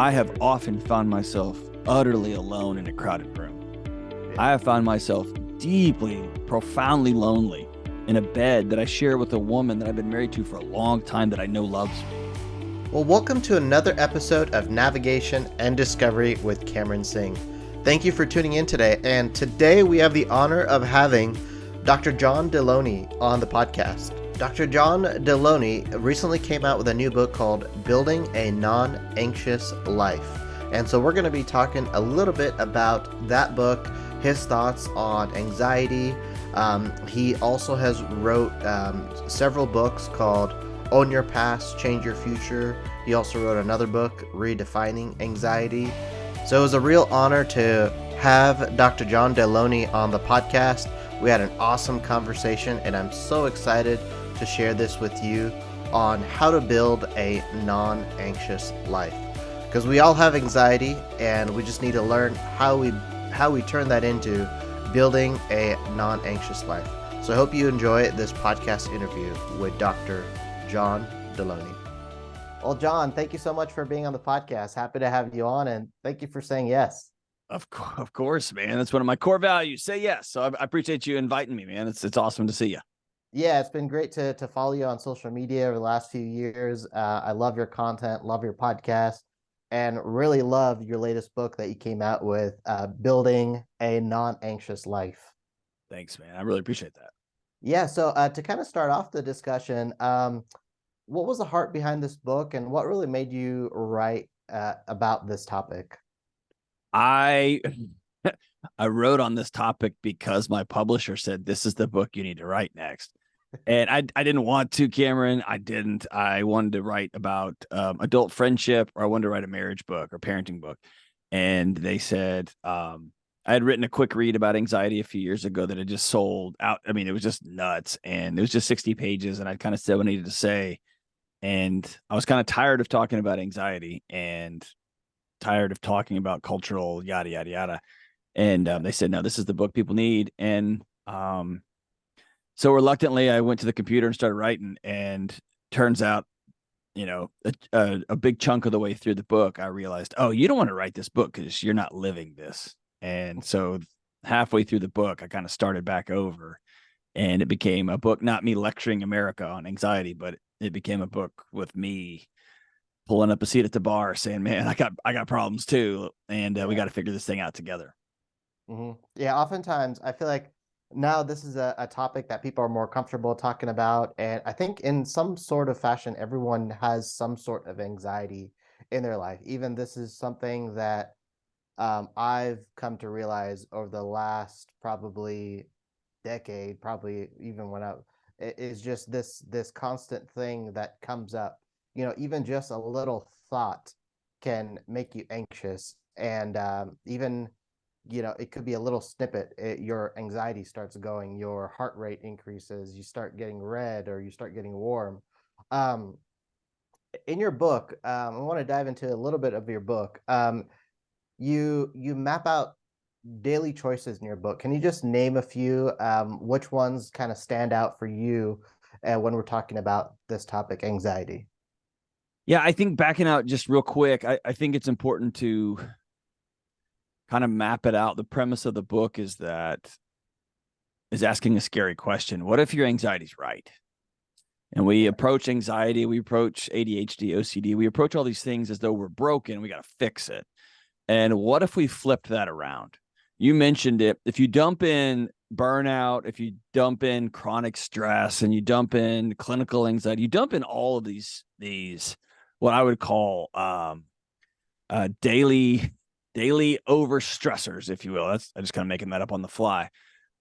I have often found myself utterly alone in a crowded room. I have found myself deeply, profoundly lonely in a bed that I share with a woman that I've been married to for a long time that I know loves me. Well, welcome to another episode of Navigation and Discovery with Cameron Singh. Thank you for tuning in today. And today we have the honor of having Dr. John Delony on the podcast. Dr. John Delony recently came out with a new book called Building a Non-Anxious Life. And so we're going to be talking a little bit about that book, his thoughts on anxiety. He also has wrote several books called Own Your Past, Change Your Future. He also wrote another book, Redefining Anxiety. So it was a real honor to have Dr. John Delony on the podcast. We had an awesome conversation, and I'm so excited to share this with you on how to build a non-anxious life. Because we all have anxiety, and we just need to learn how we turn that into building a non-anxious life. So I hope you enjoy this podcast interview with Dr. John Delony. Well, John, thank you so much for being on the podcast. Happy to have you on, and thank you for saying yes. Of course, man. That's one of my core values. Say yes. So I appreciate you inviting me, man. It's awesome to see you. Yeah, it's been great to follow you on social media over the last few years. I love your content, love your podcast, and really love your latest book that you came out with, Building a Non-Anxious Life. Thanks, man. I really appreciate that. Yeah, so to kind of start off the discussion, what was the heart behind this book, and what really made you write about this topic? I wrote on this topic because my publisher said, this is the book you need to write next. And I didn't want to, Cameron. I wanted to write about adult friendship, or I wanted to write a marriage book or parenting book. And they said, I had written a quick read about anxiety a few years ago that had just sold out. I mean, it was just nuts. And it was just 60 pages. And I kind of said what I needed to say. And I was kind of tired of talking about anxiety and tired of talking about cultural yada, yada, yada. And they said, no, this is the book people need. And so reluctantly, I went to the computer and started writing. And turns out, a big chunk of the way through the book, I realized, oh, you don't want to write this book because you're not living this. And so halfway through the book, I kind of started back over, and it became a book, not me lecturing America on anxiety, but it became a book with me pulling up a seat at the bar saying, man, I got problems too. And we got to figure this thing out together. Mm-hmm. Yeah, oftentimes I feel like now this is a topic that people are more comfortable talking about. And I think in some sort of fashion, everyone has some sort of anxiety in their life. Even this is something that I've come to realize over the last probably decade, probably even it is just this constant thing that comes up. Even just a little thought can make you anxious. And even it could be a little snippet. Your anxiety starts going, your heart rate increases, you start getting red, or you start getting warm. In your book, I want to dive into a little bit of your book. You map out daily choices in your book. Can you just name a few? Which ones kind of stand out for you when we're talking about this topic, anxiety? Yeah, I think backing out just real quick, I think it's important to kind of map it out. The premise of the book is asking a scary question. What if your anxiety's right? And we approach anxiety, we approach ADHD, OCD, we approach all these things as though we're broken, we got to fix it. And what if we flipped that around? You mentioned it. If you dump in burnout, if you dump in chronic stress, and you dump in clinical anxiety, you dump in all of these what I would call daily overstressors, if you will. I'm just kind of making that up on the fly.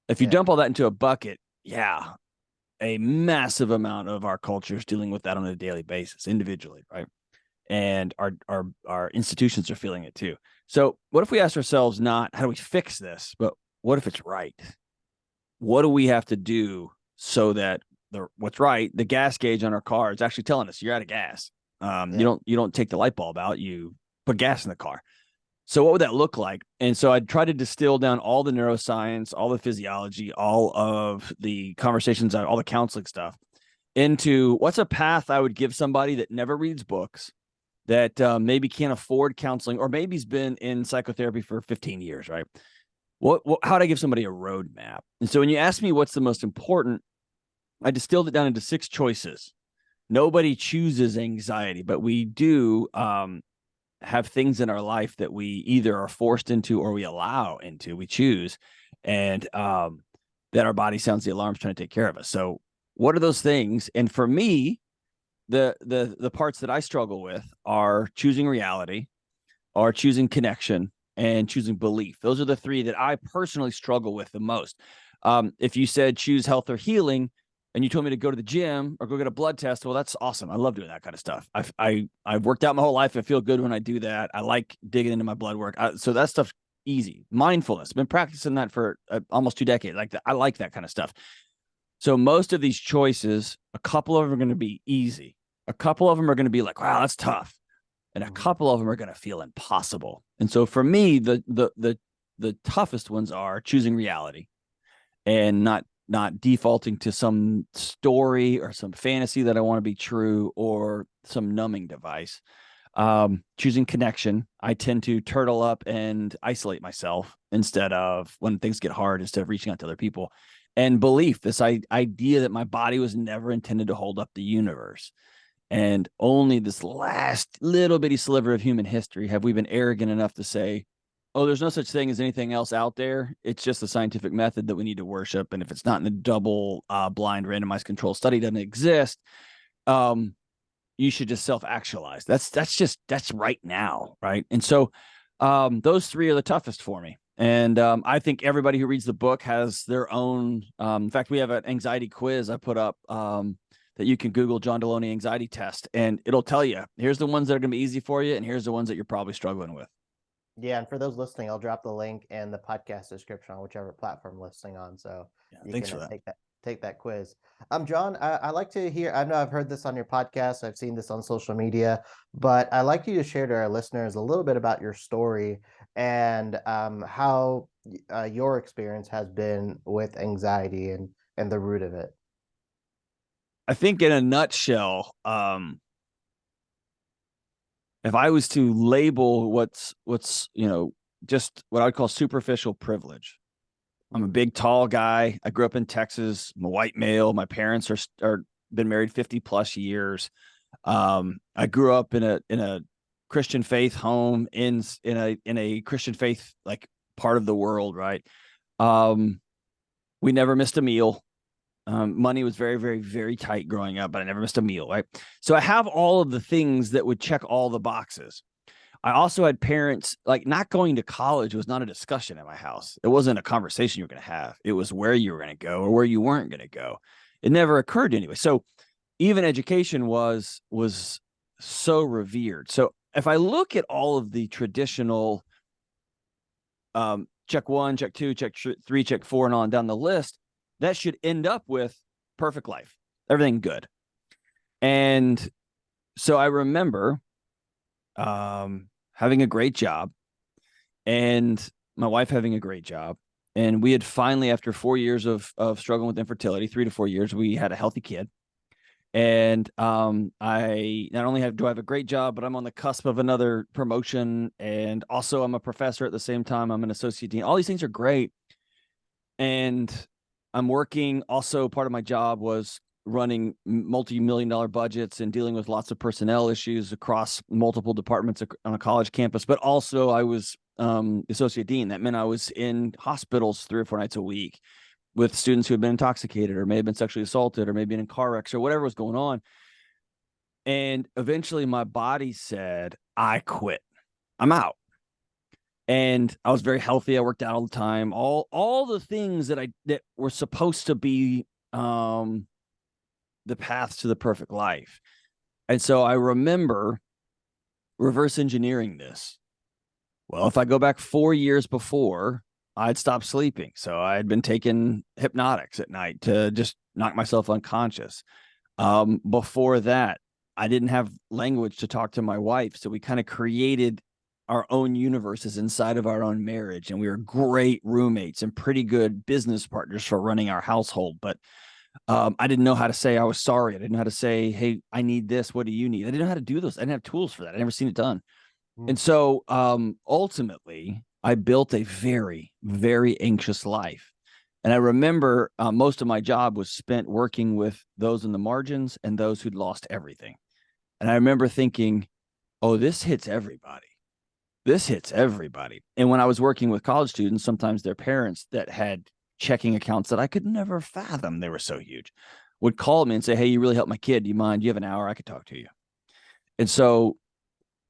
If you dump all that into a bucket, a massive amount of our culture is dealing with that on a daily basis, individually, right? And our institutions are feeling it too. So what if we ask ourselves not how do we fix this, but what if it's right? What do we have to do so that what's right, the gas gauge on our car is actually telling us you're out of gas. You don't take the light bulb out, you put gas in the car. So what would that look like? And so I try to distill down all the neuroscience, all the physiology, all of the conversations, all the counseling stuff into what's a path I would give somebody that never reads books, that maybe can't afford counseling, or maybe he's been in psychotherapy for 15 years, right? How do I give somebody a roadmap? And so when you ask me what's the most important, I distilled it down into 6 choices. Nobody chooses anxiety, but we do have things in our life that we either are forced into or we allow into, we choose, and that our body sounds the alarms trying to take care of us. So what are those things? And for me, the parts that I struggle with are choosing reality, are choosing connection, and choosing belief. Those are the 3 that I personally struggle with the most. If you said choose health or healing, and you told me to go to the gym or go get a blood test, well, that's awesome. I love doing that kind of stuff. I've worked out my whole life. I feel good when I do that. I like digging into my blood work. So that stuff's easy. Mindfulness. I've been practicing that for almost 2 decades. I like that kind of stuff. So most of these choices, a couple of them are going to be easy. A couple of them are going to be like, wow, that's tough. And a couple of them are going to feel impossible. And so for me, the toughest ones are choosing reality and not defaulting to some story or some fantasy that I want to be true, or some numbing device. Choosing connection. I tend to turtle up and isolate myself instead of, when things get hard, instead of reaching out to other people. And belief, this idea that my body was never intended to hold up the universe. And only this last little bitty sliver of human history have we been arrogant enough to say, oh, there's no such thing as anything else out there. It's just a scientific method that we need to worship. And if it's not in the double blind randomized control study, doesn't exist, you should just self-actualize. That's right now. Right. And so those 3 are the toughest for me. And I think everybody who reads the book has their own. In fact, we have an anxiety quiz I put up that you can Google John Delony anxiety test, and it'll tell you, here's the ones that are going to be easy for you, and here's the ones that you're probably struggling with. Yeah, and for those listening, I'll drop the link in the podcast description on whichever platform listening on, so you can take that quiz. John, I like to hear. I know I've heard this on your podcast. I've seen this on social media, but I'd like you to share to our listeners a little bit about your story and how your experience has been with anxiety and the root of it. I think in a nutshell, if I was to label what's just what I would call superficial privilege. I'm a big, tall guy. I grew up in Texas. I'm a white male. My parents are been married 50 plus years. I grew up in a Christian faith home in a Christian faith like part of the world, right? We never missed a meal. Money was very, very, very tight growing up, but I never missed a meal, right? So I have all of the things that would check all the boxes. I also had parents, like, not going to college was not a discussion in my house. It wasn't a conversation you were going to have. It was where you were going to go or where you weren't going to go. It never occurred anyway. So even education was so revered. So if I look at all of the traditional check 1, check 2, check 3, check 4, and on down the list, that should end up with perfect life, everything good. And so I remember having a great job and my wife having a great job. And we had finally, after 4 years of struggling with infertility, 3 to 4 years, we had a healthy kid. And I not only do I have a great job, but I'm on the cusp of another promotion. And also I'm a professor at the same time. I'm an associate dean. All these things are great. And I'm working. Also, part of my job was running multi-million-dollar budgets and dealing with lots of personnel issues across multiple departments on a college campus. But also I was associate dean. That meant I was in hospitals 3 or 4 nights a week with students who had been intoxicated or may have been sexually assaulted or maybe in car wrecks or whatever was going on. And eventually my body said, I quit. I'm out. And I was very healthy. I worked out all the time. All the things that were supposed to be the paths to the perfect life. And so I remember reverse engineering this. Well, if I go back 4 years before, I'd stopped sleeping. So I had been taking hypnotics at night to just knock myself unconscious. Before that, I didn't have language to talk to my wife. So we kind of created our own universes inside of our own marriage. And we were great roommates and pretty good business partners for running our household. But I didn't know how to say I was sorry. I didn't know how to say, hey, I need this. What do you need? I didn't know how to do those. I didn't have tools for that. I never seen it done. And so ultimately, I built a very, very anxious life. And I remember most of my job was spent working with those in the margins and those who'd lost everything. And I remember thinking, oh, this hits everybody. This hits everybody. And when I was working with college students, sometimes their parents that had checking accounts that I could never fathom, they were so huge, would call me and say, hey, you really helped my kid. Do you mind? Do you have an hour? I could talk to you. And so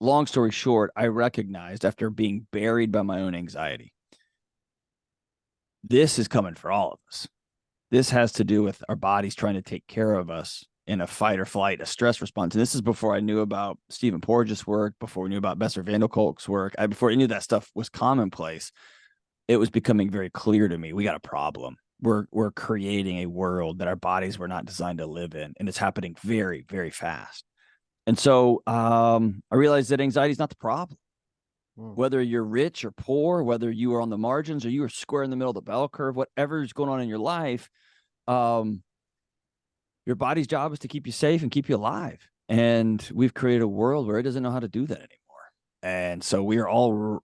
long story short, I recognized after being buried by my own anxiety, this is coming for all of us. This has to do with our bodies trying to take care of us in a fight or flight, a stress response. And this is before I knew about Stephen Porges' work, before we knew about Bessar van der Kolk's work, before I knew that stuff was commonplace. It was becoming very clear to me, we got a problem. We're creating a world that our bodies were not designed to live in, and it's happening very, very fast. And so I realized that anxiety is not the problem. Whether you're rich or poor, whether you are on the margins or you are square in the middle of the bell curve, whatever is going on in your life, your body's job is to keep you safe and keep you alive. And we've created a world where it doesn't know how to do that anymore. And so we are all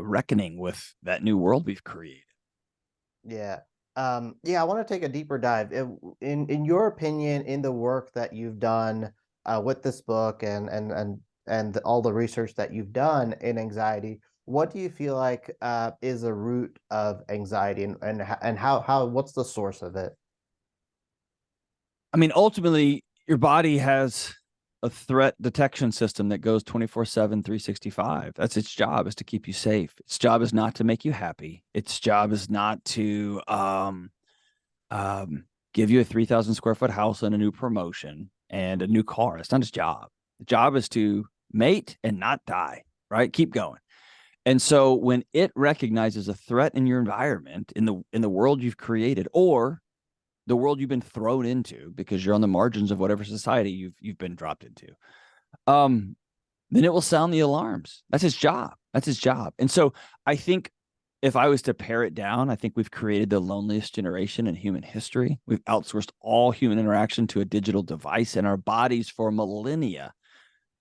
reckoning with that new world we've created. Yeah. I want to take a deeper dive. In your opinion, in the work that you've done with this book and all the research that you've done in anxiety, what do you feel like is a root of anxiety, and how what's the source of it? I mean, ultimately, your body has a threat detection system that goes 24/7, 365. That's its job, is to keep you safe. Its job is not to make you happy. Its job is not to give you a 3,000 square foot house and a new promotion and a new car. It's not its job. The job is to mate and not die, right? Keep going. And so when it recognizes a threat in your environment, in the world you've created, or the world you've been thrown into because you're on the margins of whatever society you've been dropped into, then it will sound the alarms. That's its job. That's its job. And so I think if I was to pare it down, I think we've created the loneliest generation in human history. We've outsourced all human interaction to a digital device, and our bodies for millennia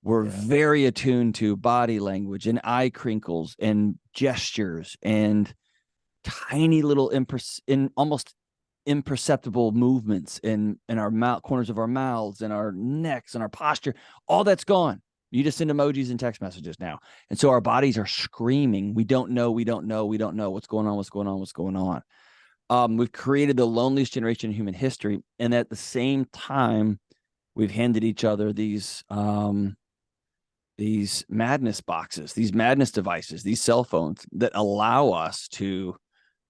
were very attuned to body language and eye crinkles and gestures and tiny little almost imperceptible movements in our mouth, corners of our mouths and our necks and our posture. All that's gone. You just send emojis and text messages now. And so our bodies are screaming, we don't know what's going on. We've created the loneliest generation in human history. And at the same time, we've handed each other these madness boxes, these madness devices, these cell phones that allow us to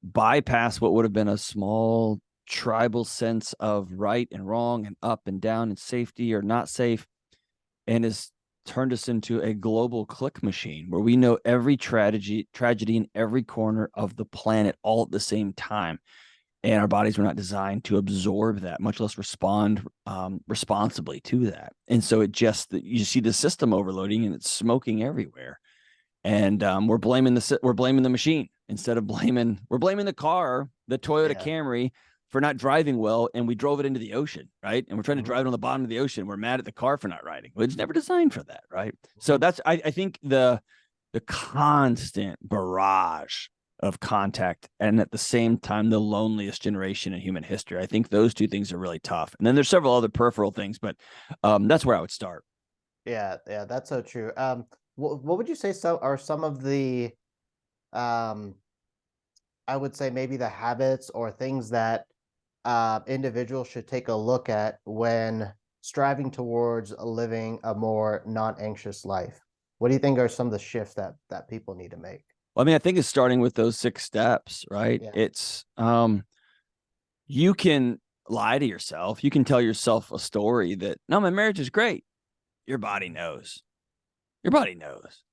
bypass what would have been a small tribal sense of right and wrong and up and down and safety or not safe, and has turned us into a global click machine where we know every tragedy in every corner of the planet all at the same time. And our bodies were not designed to absorb that, much less respond responsibly to that. And so you see the system overloading and it's smoking everywhere. And we're blaming the machine instead of we're blaming the car, the Toyota Camry, for not driving well, and we drove it into the ocean, right? And we're trying to drive it on the bottom of the ocean. We're mad at the car for not riding. Well, it's never designed for that, right? So that's I think the constant barrage of contact, and at the same time the loneliest generation in human history. I think those two things are really tough. And then there's several other peripheral things, but that's where I would start. Yeah, that's so true. What would you say are some of the I would say maybe the habits or things that individuals should take a look at when striving towards living a more non-anxious life? What do you think are some of the shifts that people need to make? Well, I mean, I think it's starting with those 6 steps, right? Yeah. It's you can lie to yourself. You can tell yourself a story that, no, my marriage is great. Your body knows. Your body knows.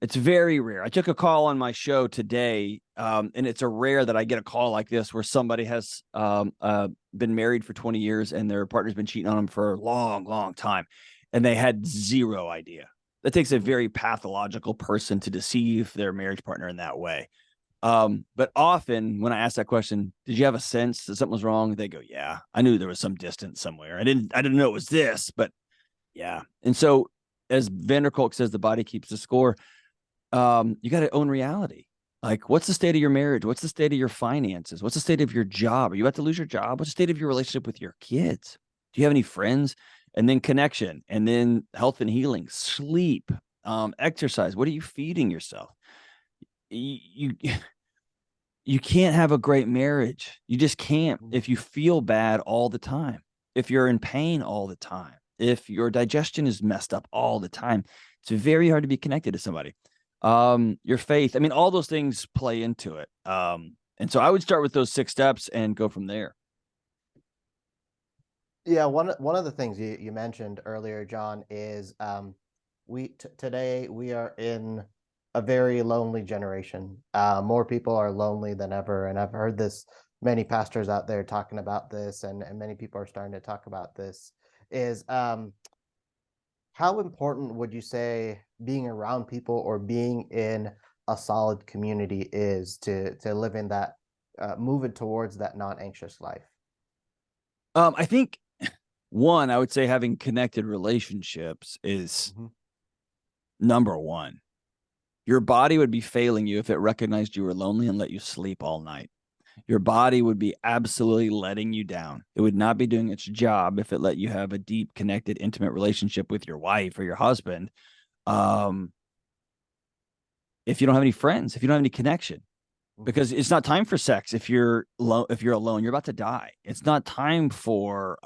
It's very rare. I took a call on my show today, and it's a rare that I get a call like this where somebody has been married for 20 years and their partner's been cheating on them for a long, long time, and they had zero idea. That takes a very pathological person to deceive their marriage partner in that way. But often when I ask that question, did you have a sense that something was wrong? They go, yeah, I knew there was some distance somewhere. I didn't know it was this, but yeah. And so as Vanderkolk says, the body keeps the score. You got to own reality. Like, what's the state of your marriage? What's the state of your finances? What's the state of your job? Are you about to lose your job? What's the state of your relationship with your kids? Do you have any friends? And then connection, and then health and healing, sleep, exercise. What are you feeding yourself? You can't have a great marriage. You just can't if you feel bad all the time, if you're in pain all the time, if your digestion is messed up all the time. It's very hard to be connected to somebody. Your faith, I mean, all those things play into it. And so I would start with those 6 steps and go from there. Yeah, one of the things you mentioned earlier, John, is today we are in a very lonely generation. More people are lonely than ever, and I've heard this, many pastors out there talking about this, and many people are starting to talk about this. Is how important would you say being around people or being in a solid community is to live in that, moving towards that non-anxious life? I think one, I would say having connected relationships is number one. Your body would be failing you if it recognized you were lonely and let you sleep all night. Your body would be absolutely letting you down. It would not be doing its job if it let you have a deep, connected, intimate relationship with your wife or your husband. If you don't have any friends, if you don't have any connection, because it's not time for sex. If you're alone, you're about to die. It's not time for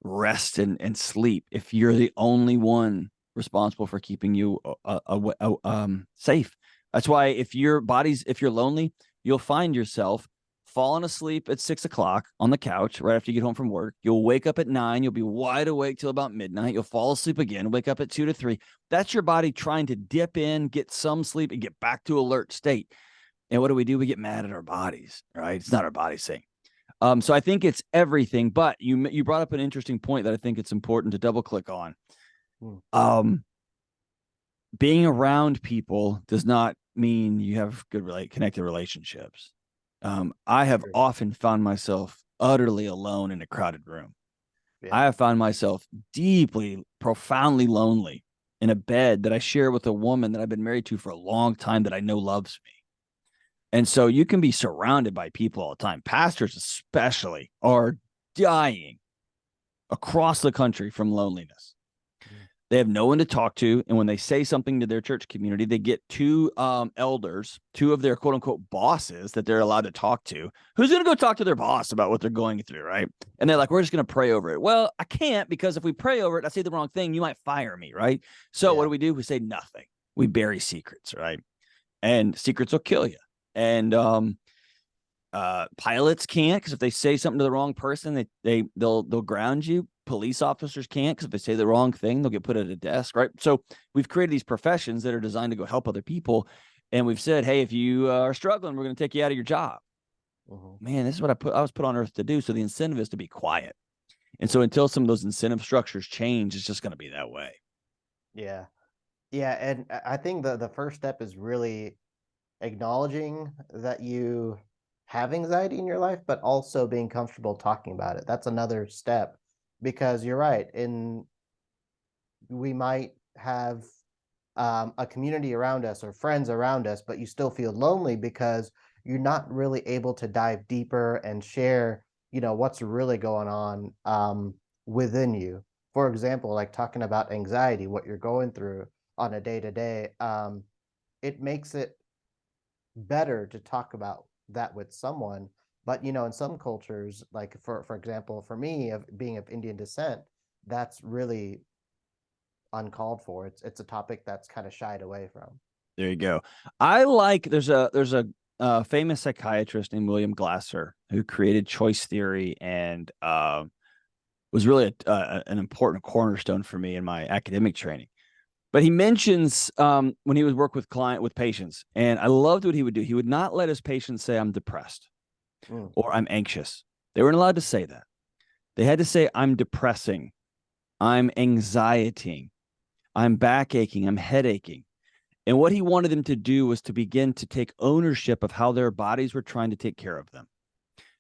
rest and sleep if you're the only one responsible for keeping you safe. That's why if you're lonely, you'll find yourself falling asleep at 6 o'clock on the couch right after you get home from work. You'll wake up at 9. You'll be wide awake till about midnight. You'll fall asleep again, wake up at 2 to 3. That's your body trying to dip in, get some sleep, and get back to alert state. And what do? We get mad at our bodies, right? It's not our body saying. So I think it's everything. But you brought up an interesting point that I think it's important to double click on. Being around people does not mean you have good connected relationships. I have often found myself utterly alone in a crowded room. Yeah. I have found myself deeply, profoundly lonely in a bed that I share with a woman that I've been married to for a long time that I know loves me. And so you can be surrounded by people all the time. Pastors especially are dying across the country from loneliness. They have no one to talk to. And when they say something to their church community, they get 2 elders, 2 of their quote unquote bosses that they're allowed to talk to. Who's going to go talk to their boss about what they're going through, right? And they're like, we're just going to pray over it. Well, I can't, because if we pray over it, I say the wrong thing, you might fire me, right? So what do? We say nothing. We bury secrets, right? And secrets will kill you. And pilots can't, because if they say something to the wrong person, they'll ground you. Police officers can't, because if they say the wrong thing, they'll get put at a desk, right? So we've created these professions that are designed to go help other people. And we've said, hey, if you are struggling, we're going to take you out of your job. Man, this is what I was put on earth to do. So the incentive is to be quiet. And so until some of those incentive structures change, it's just going to be that way. Yeah. Yeah. And I think the first step is really acknowledging that you have anxiety in your life, but also being comfortable talking about it. That's another step, because you're right. We might have a community around us or friends around us, but you still feel lonely because you're not really able to dive deeper and share, what's really going on within you. For example, like talking about anxiety, what you're going through on a day-to-day, it makes it better to talk about that with someone. But in some cultures, like for example, for me, of being of Indian descent, that's really uncalled for. It's a topic that's kind of shied away from. There you go. There's a famous psychiatrist named William Glasser who created choice theory and was really an important cornerstone for me in my academic training. But he mentions when he would work with patients, and I loved what he would do. He would not let his patients say, I'm depressed or I'm anxious. They weren't allowed to say that. They had to say, I'm depressing, I'm anxietying, I'm back aching, I'm head aching. And what he wanted them to do was to begin to take ownership of how their bodies were trying to take care of them,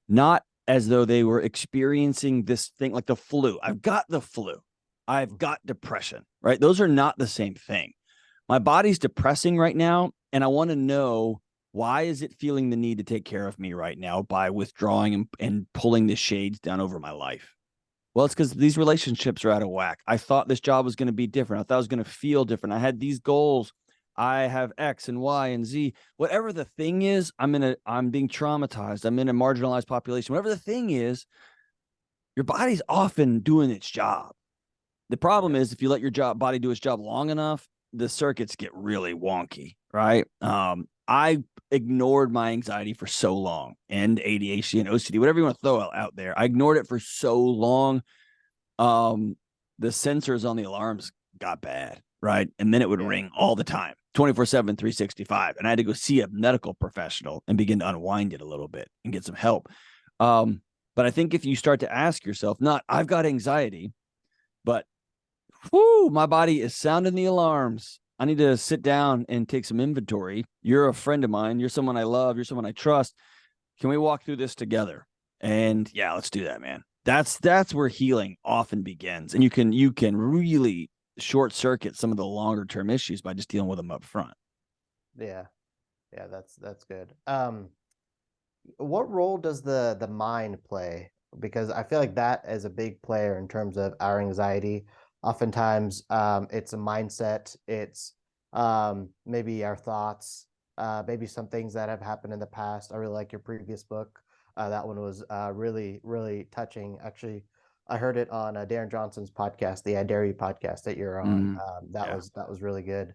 not as though they were experiencing this thing like the flu. I've got the flu. I've got depression, right? Those are not the same thing. My body's depressing right now, and I want to know, why is it feeling the need to take care of me right now by withdrawing and pulling the shades down over my life? Well, it's because these relationships are out of whack. I thought this job was going to be different. I thought I was going to feel different. I had these goals. I have X and Y and Z. Whatever the thing is, I'm being traumatized. I'm in a marginalized population. Whatever the thing is, your body's often doing its job. The problem is, if you let your body do its job long enough, the circuits get really wonky, right? I ignored my anxiety for so long, and ADHD and OCD, whatever you want to throw out there. I ignored it for so long. The sensors on the alarms got bad, right? And then it would ring all the time, 24/7, 365. And I had to go see a medical professional and begin to unwind it a little bit and get some help. But I think if you start to ask yourself, not I've got anxiety, but my body is sounding the alarms. I need to sit down and take some inventory. You're a friend of mine. You're someone I love. You're someone I trust. Can we walk through this together? And yeah, let's do that, man. That's where healing often begins. And you can really short circuit some of the longer term issues by just dealing with them up front. Yeah. Yeah, that's good. What role does the mind play? Because I feel like that is a big player in terms of our anxiety. Oftentimes, it's a mindset. It's maybe our thoughts, maybe some things that have happened in the past. I really like your previous book. That one was really, really touching. Actually, I heard it on Darren Johnson's podcast, the I Dare You podcast that you're on. That was really good.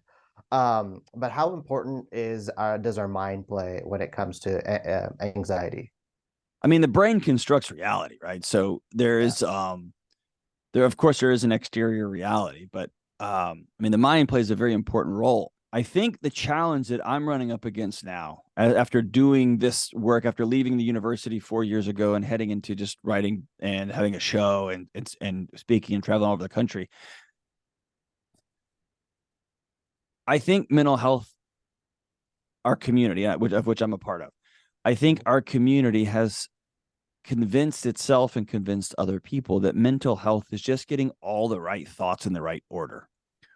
But how important does our mind play when it comes to anxiety? I mean, the brain constructs reality, right? So there is of course there is an exterior reality, but I mean, the mind plays a very important role. I think the challenge that I'm running up against now, after doing this work, after leaving the university 4 years ago and heading into just writing and having a show and speaking and traveling all over the country, I think mental health, our community, of which I'm a part of, I think our community has convinced itself and convinced other people that mental health is just getting all the right thoughts in the right order,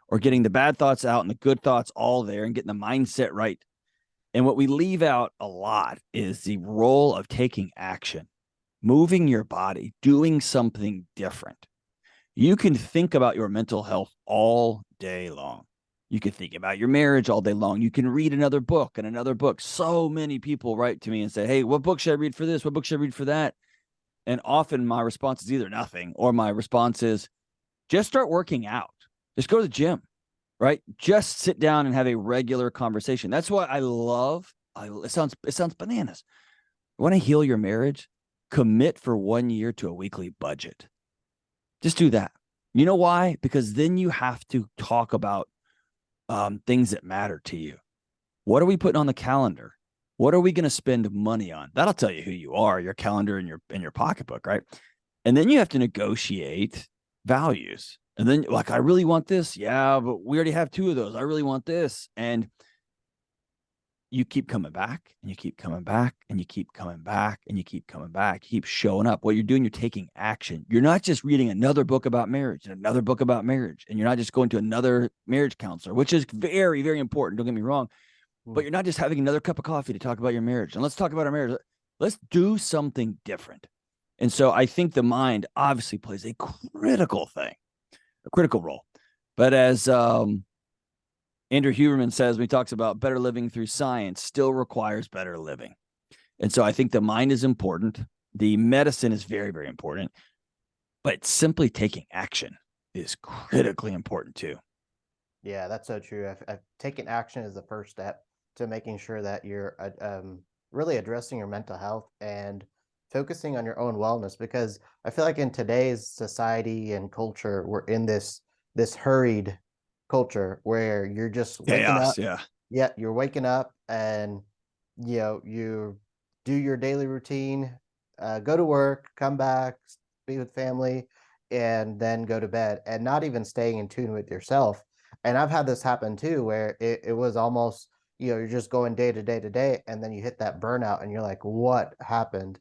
or getting the bad thoughts out and the good thoughts all there and getting the mindset right. And what we leave out a lot is the role of taking action, moving your body, doing something different. You can think about your mental health all day long. You can think about your marriage all day long. You can read another book and another book. So many people write to me and say, hey, what book should I read for this? What book should I read for that? And often my response is either nothing, or my response is just start working out. Just go to the gym, right? Just sit down and have a regular conversation. That's why I love, it sounds bananas. Want to heal your marriage? Commit for 1 year to a weekly budget. Just do that. You know why? Because then you have to talk about things that matter to you. What are we putting on the calendar? What are we going to spend money on? That'll tell you who you are, your calendar and your pocketbook, right? And then you have to negotiate values. And then, like, I really want this. Yeah, but we already have 2 of those. I really want this. And you keep coming back, and you keep coming back, and you keep coming back, and you keep coming back. You keep showing up. What you're doing, you're taking action. You're not just reading another book about marriage and another book about marriage, and you're not just going to another marriage counselor, which is very, very important. Don't get me wrong. But you're not just having another cup of coffee to talk about your marriage. And let's talk about our marriage. Let's do something different. And so I think the mind obviously plays a critical role. But as Andrew Huberman says, when he talks about better living through science, still requires better living. And so I think the mind is important. The medicine is very, very important. But simply taking action is critically important too. Yeah, that's so true. Taking action is the first step to making sure that you're really addressing your mental health and focusing on your own wellness, because I feel like in today's society and culture, we're in this hurried culture where you're just waking up. Yeah, you're waking up and you do your daily routine, go to work, come back, be with family, and then go to bed, and not even staying in tune with yourself. And I've had this happen too, where it was almost, you're just going day to day to day, and then you hit that burnout and you're like, what happened?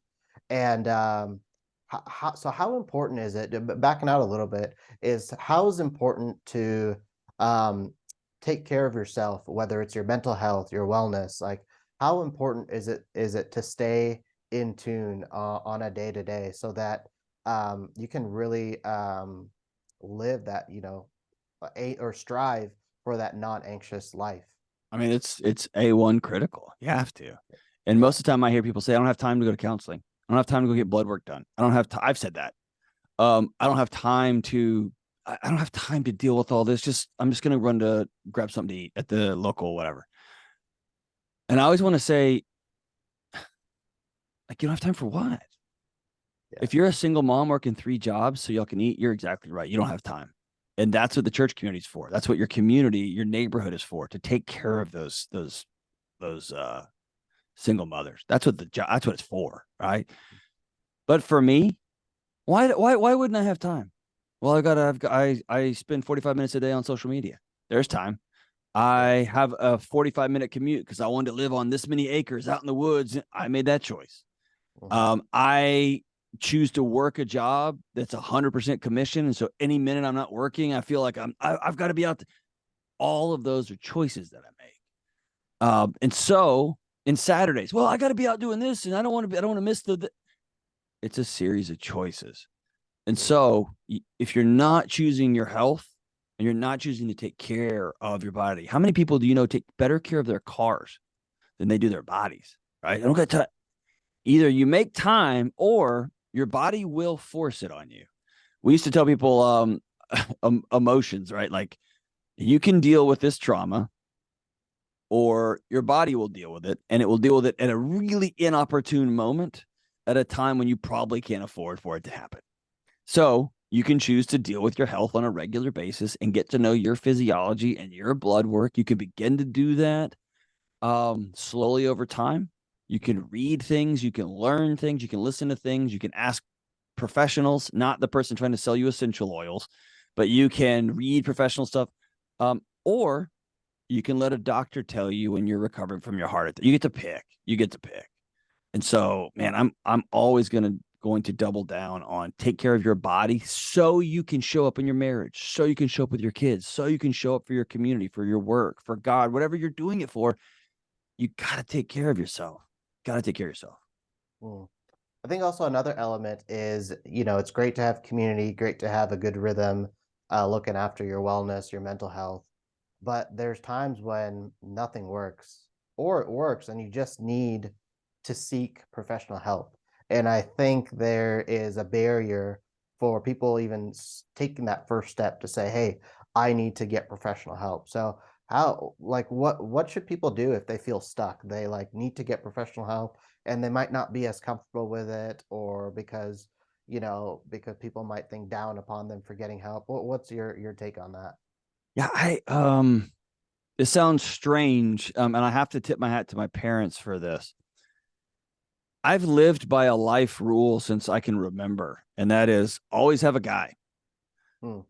And how important is it, backing out a little bit, is how is important to um, take care of yourself, whether it's your mental health, your wellness, like how important is it to stay in tune on a day to day, so that you can really live that, or strive for that non-anxious life. I mean, it's A1 critical. You have to. And most of the time I hear people say, I don't have time to go to counseling. I don't have time to go get blood work done. I don't have I've said that. I don't have time to deal with all this. I'm just going to run to grab something to eat at the local, whatever. And I always want to say, like, you don't have time for what? Yeah. If you're a single mom working 3 jobs so y'all can eat, you're exactly right. You don't have time. And that's what the church community is for. That's what your community, your neighborhood is for, to take care of those single mothers. That's what it's for, right? But for me, why wouldn't I have time? Well, I spend 45 minutes a day on social media. There's time. I have a 45-minute commute because I wanted to live on this many acres out in the woods. I made that choice. I choose to work a job that's 100% commission. And so any minute I'm not working, I feel like I've got to be out. All of those are choices that I make. And so in Saturdays, well, I got to be out doing this and I don't want to miss it's a series of choices. And so if you're not choosing your health and you're not choosing to take care of your body, how many people do you know take better care of their cars than they do their bodies, right? I don't got time. Either you make time or your body will force it on you. We used to tell people emotions, right? Like, you can deal with this trauma or your body will deal with it, and it will deal with it at a really inopportune moment at a time when you probably can't afford for it to happen. So you can choose to deal with your health on a regular basis and get to know your physiology and your blood work. You can begin to do that slowly over time. You can read things, you can learn things, you can listen to things, you can ask professionals, not the person trying to sell you essential oils, but you can read professional stuff. Or you can let a doctor tell you when you're recovering from your heart attack. You get to pick. And so, man, I'm always going to double down on take care of your body so you can show up in your marriage, so you can show up with your kids, so you can show up for your community, for your work, for God, whatever you're doing it for. You got to take care of yourself. I think also another element is, it's great to have community, great to have a good rhythm, looking after your wellness, your mental health. But there's times when nothing works, or it works and you just need to seek professional help. And I think there is a barrier for people even taking that first step to say, hey, I need to get professional help. So what should people do if they feel stuck? They need to get professional help and they might not be as comfortable with it, or because people might think down upon them for getting help. What's your take on that? Yeah, it sounds strange. And I have to tip my hat to my parents for this. I've lived by a life rule since I can remember, and that is always have a guy.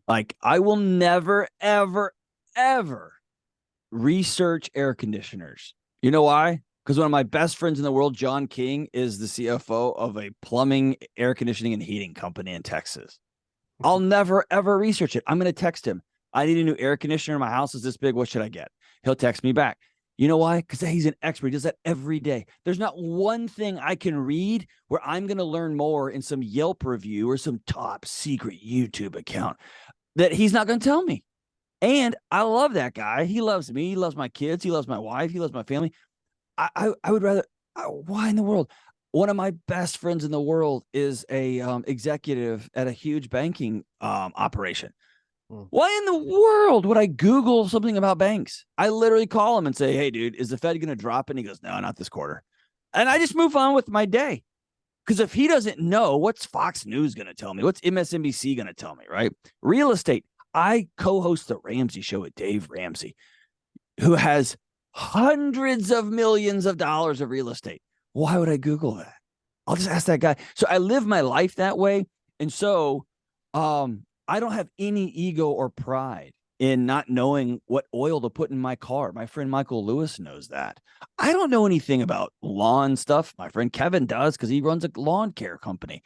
Like, I will never, ever, ever research air conditioners. You know why? Because one of my best friends in the world, John King, is the CFO of a plumbing, air conditioning, and heating company in Texas. I'll never, ever research it. I'm going to text him. I need a new air conditioner. My house is this big. What should I get? He'll text me back. You know why? Because he's an expert. He does that every day. There's not one thing I can read where I'm going to learn more in some Yelp review or some top secret YouTube account that he's not going to tell me. And I love that guy. He loves me. He loves my kids. He loves my wife. He loves my family. I would rather, why in the world? One of my best friends in the world is a executive at a huge banking operation. Why in the world would I Google something about banks? I literally call him and say, hey, dude, is the Fed going to drop? And he goes, no, not this quarter. And I just move on with my day. Because if he doesn't know, what's Fox News going to tell me? What's MSNBC going to tell me, right? Real estate. I co-host the Ramsey Show with Dave Ramsey, who has hundreds of millions of dollars of real estate. Why would I Google that? I'll just ask that guy. So I live my life that way. And so I don't have any ego or pride in not knowing what oil to put in my car. My friend Michael Lewis knows that. I don't know anything about lawn stuff. My friend Kevin does because he runs a lawn care company.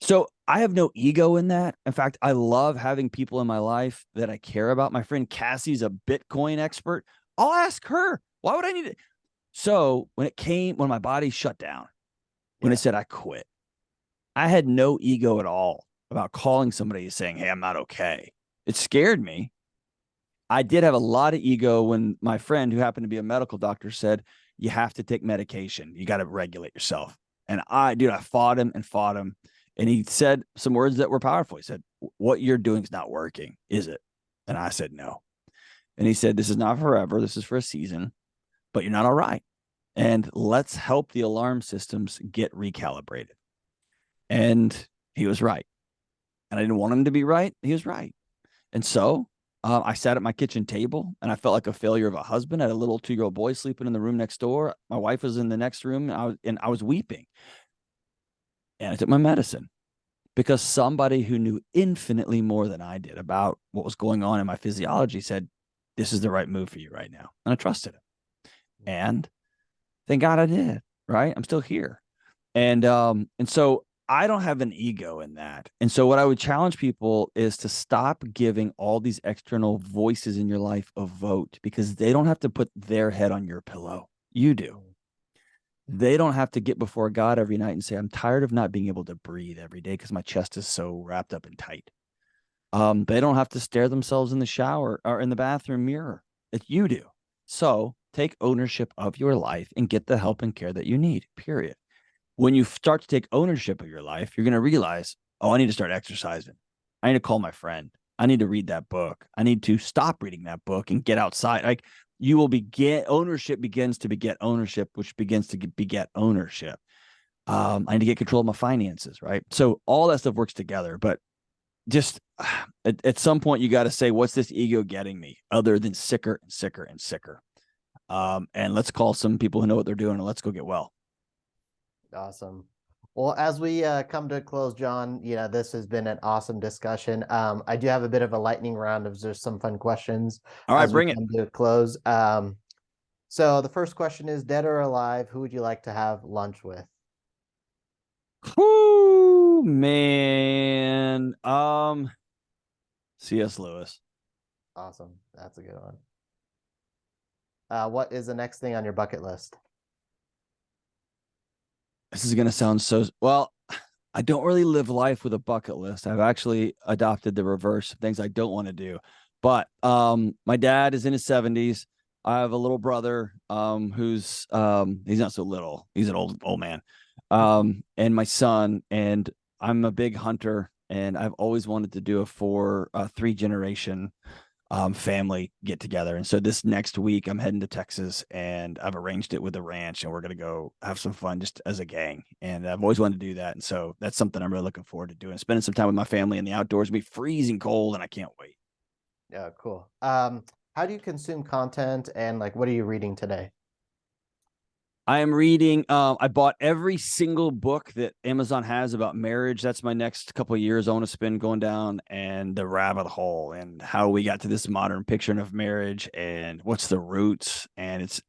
So I have no ego in that. In fact, I love having people in my life that I care about. My friend Cassie's a Bitcoin expert. I'll ask her. Why would I need it? So when my body shut down, when it said I quit, I had no ego at all about calling somebody and saying, hey, I'm not okay. It scared me. I did have a lot of ego when my friend, who happened to be a medical doctor, said, you have to take medication. You got to regulate yourself. And I fought him. And he said some words that were powerful. He said, what you're doing is not working, is it? And I said, no. And he said, this is not forever. This is for a season, but you're not all right. And let's help the alarm systems get recalibrated. And he was right. And I didn't want him to be right. He was right. And so I sat at my kitchen table and I felt like a failure of a husband. I had a little 2-year-old boy sleeping in the room next door. My wife was in the next room and I was weeping. And I took my medicine because somebody who knew infinitely more than I did about what was going on in my physiology said, this is the right move for you right now. And I trusted him. And thank God I did, right? I'm still here. And so I don't have an ego in that. And so what I would challenge people is to stop giving all these external voices in your life a vote, because they don't have to put their head on your pillow. You do. They don't have to get before God every night and say, I'm tired of not being able to breathe every day because my chest is so wrapped up and tight. They don't have to stare themselves in the shower or in the bathroom mirror. You do. So take ownership of your life and get the help and care that you need, period. When you start to take ownership of your life, you're going to realize, oh, I need to start exercising. I need to call my friend. I need to read that book. I need to stop reading that book and get outside. Like, you will ownership begins to beget ownership, which begins to beget ownership. I need to get control of my finances, right? So all that stuff works together, but just at some point you got to say, what's this ego getting me other than sicker and sicker and sicker? And let's call some people who know what they're doing and let's go get well. Awesome. Well, as we come to a close, John, this has been an awesome discussion. I do have a bit of a lightning round of just some fun questions. All right, as bring we it. come to a close. So the first question is, dead or alive, who would you like to have lunch with? Whoo, man. C.S. Lewis. Awesome. That's a good one. What is the next thing on your bucket list? This is going to sound so well. I don't really live life with a bucket list. I've actually adopted the reverse of things I don't want to do. But my dad is in his 70s. I have a little brother who's he's not so little. He's an old man. And my son, and I'm a big hunter, and I've always wanted to do a 3-generation family get together. And so this next week I'm heading to Texas, and I've arranged it with the ranch, and we're going to go have some fun just as a gang. And I've always wanted to do that. And so that's something I'm really looking forward to doing, spending some time with my family in the outdoors. It'll be freezing cold and I can't wait. Yeah, cool. How do you consume content, and what are you reading today? I am reading. I bought every single book that Amazon has about marriage. That's my next couple of years. I want to spend going down and the rabbit hole and how we got to this modern picture of marriage and what's the roots. And it's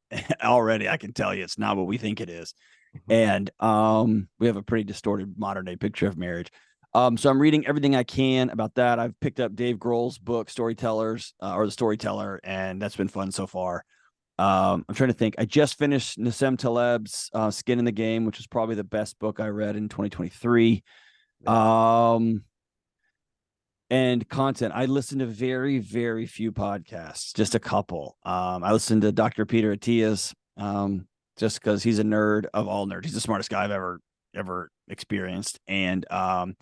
already, I can tell you, it's not what we think it is. And we have a pretty distorted modern day picture of marriage. So I'm reading everything I can about that. I've picked up Dave Grohl's book, Storytellers, or The Storyteller, and that's been fun so far. I'm trying to think. I just finished Nassim Taleb's Skin in the Game, which was probably the best book I read in 2023. Yeah. And content. I listen to very, very few podcasts, just a couple. I listen to Dr. Peter Attia's just because he's a nerd of all nerds. He's the smartest guy I've ever experienced. And I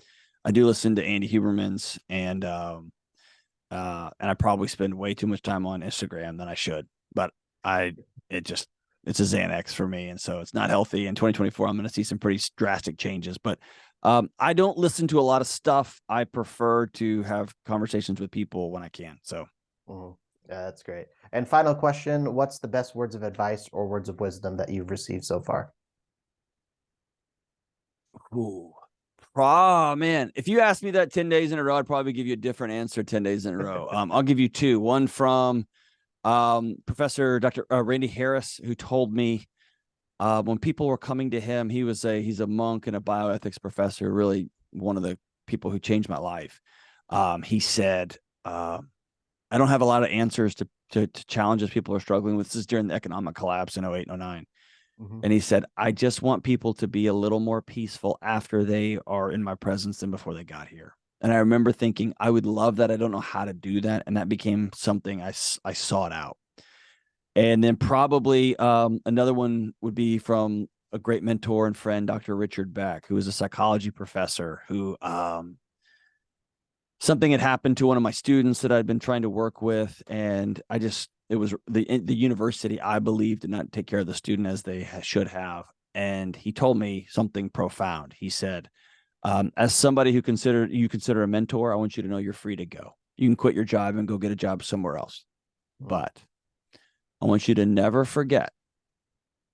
do listen to Andy Huberman's, and I probably spend way too much time on Instagram than I should. But it's a Xanax for me. And so it's not healthy. In 2024, I'm going to see some pretty drastic changes, but I don't listen to a lot of stuff. I prefer to have conversations with people when I can. So yeah, that's great. And final question, what's the best words of advice or words of wisdom that you've received so far? Ooh, Oh, man. If you asked me that 10 days in a row, I'd probably give you a different answer 10 days in a row. I'll give you two. One from Professor Dr. Randy Harris, who told me when people were coming to him, he's a monk and a bioethics professor, really one of the people who changed my life. He said, I don't have a lot of answers to challenges people are struggling with. This is during the economic collapse in 08 and 09. Mm-hmm. And he said, I just want people to be a little more peaceful after they are in my presence than before they got here. And I remember thinking, I would love that. I don't know how to do that. And that became something I sought out. And then probably another one would be from a great mentor and friend, Dr. Richard Beck, who is a psychology professor who something had happened to one of my students that I'd been trying to work with. And it was the university, I believe, did not take care of the student as they should have. And he told me something profound. He said, as somebody who you consider a mentor, I want you to know you're free to go. You can quit your job and go get a job somewhere else. But I want you to never forget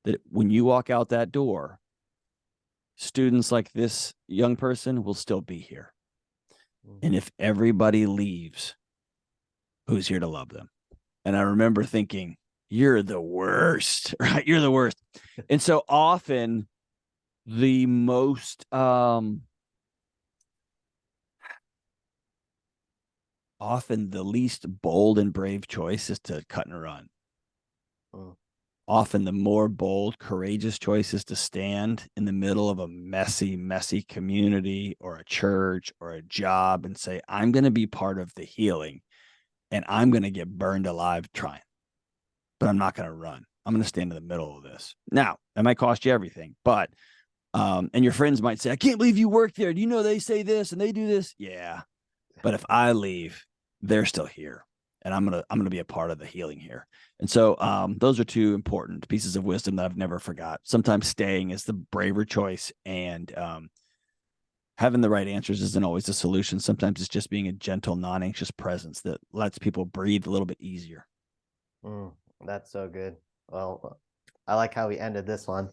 that when you walk out that door, students like this young person will still be here. And if everybody leaves, who's here to love them? And I remember thinking, you're the worst, right? You're the worst. And so often the most, often the least bold and brave choice is to cut and run. Often the more bold, courageous choice is to stand in the middle of a messy, messy community or a church or a job and say, I'm going to be part of the healing and I'm going to get burned alive trying, but I'm not going to run. I'm going to stand in the middle of this. Now, it might cost you everything, but, and your friends might say, I can't believe you work there. Do you know they say this and they do this? Yeah. But if I leave, they're still here. And I'm gonna be a part of the healing here. And so those are two important pieces of wisdom that I've never forgot. Sometimes staying is the braver choice, and having the right answers isn't always the solution. Sometimes it's just being a gentle, non-anxious presence that lets people breathe a little bit easier. That's so good. Well, I like how we ended this one.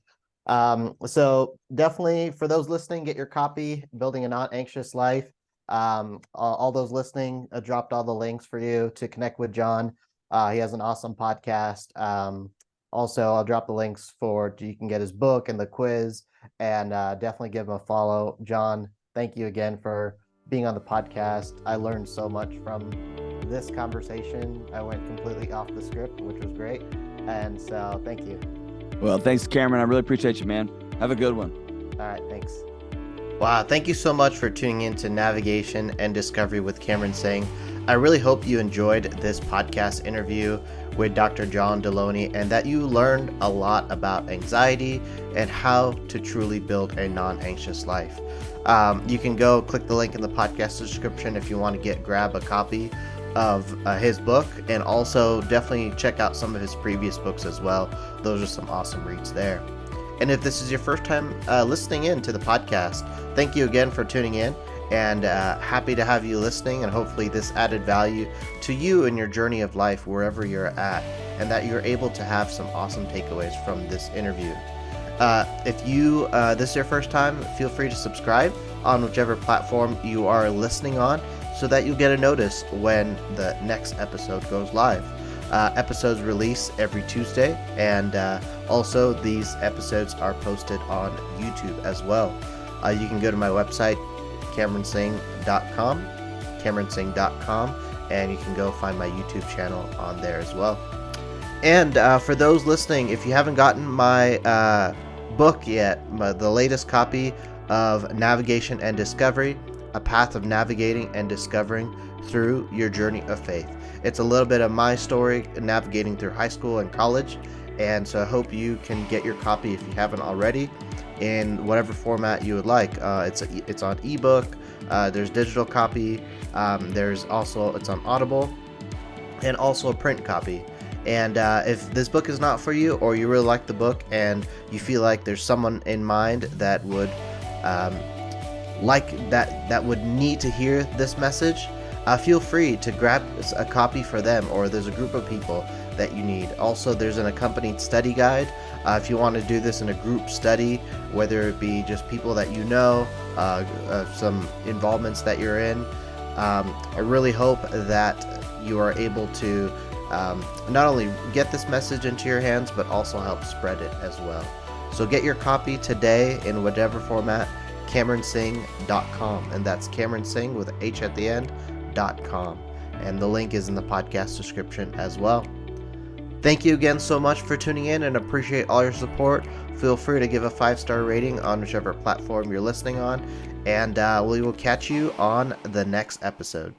So definitely for those listening, get your copy, Building a Non-Anxious Life. All those listening, I dropped all the links for you to connect with John. He has an awesome podcast. Also, I'll drop the links you can get his book and the quiz, and definitely give him a follow. John, thank you again for being on the podcast. I learned so much from this conversation. I went completely off the script, which was great. And so thank you. Well, thanks, Cameron. I really appreciate you, man. Have a good one. All right. Thanks. Wow, thank you so much for tuning in to Navigation and Discovery with Cameron Singh. I really hope you enjoyed this podcast interview with Dr. John Delony and that you learned a lot about anxiety and how to truly build a non-anxious life. You can go click the link in the podcast description if you want to grab a copy of his book, and also definitely check out some of his previous books as well. Those are some awesome reads there. And if this is your first time listening in to the podcast, thank you again for tuning in, and happy to have you listening, and hopefully this added value to you in your journey of life wherever you're at, and that you're able to have some awesome takeaways from this interview. If this is your first time, feel free to subscribe on whichever platform you are listening on so that you'll get a notice when the next episode goes live. Episodes release every Tuesday, and also these episodes are posted on YouTube as well. You can go to my website, CameronSingh.com, and you can go find my YouTube channel on there as well. And for those listening, if you haven't gotten my book yet, the latest copy of Navigation and Discovery, A Path of Navigating and Discovering Through Your Journey of Faith. It's a little bit of my story navigating through high school and college, and so I hope you can get your copy if you haven't already in whatever format you would like. It's on ebook, there's digital copy, it's on Audible, and also a print copy. And if this book is not for you, or you really like the book and you feel like there's someone in mind that would that would need to hear this message, feel free to grab a copy for them, or there's a group of people that you need. Also, there's an accompanied study guide if you want to do this in a group study, whether it be just people that you know, some involvements that you're in. I really hope that you are able to not only get this message into your hands, but also help spread it as well. So get your copy today in whatever format, CameronSingh.com, and that's Cameron Singh with H at the end, .com. And the link is in the podcast description as well. Thank you again so much for tuning in, and appreciate all your support. Feel free to give a 5-star rating on whichever platform you're listening on, and we will catch you on the next episode.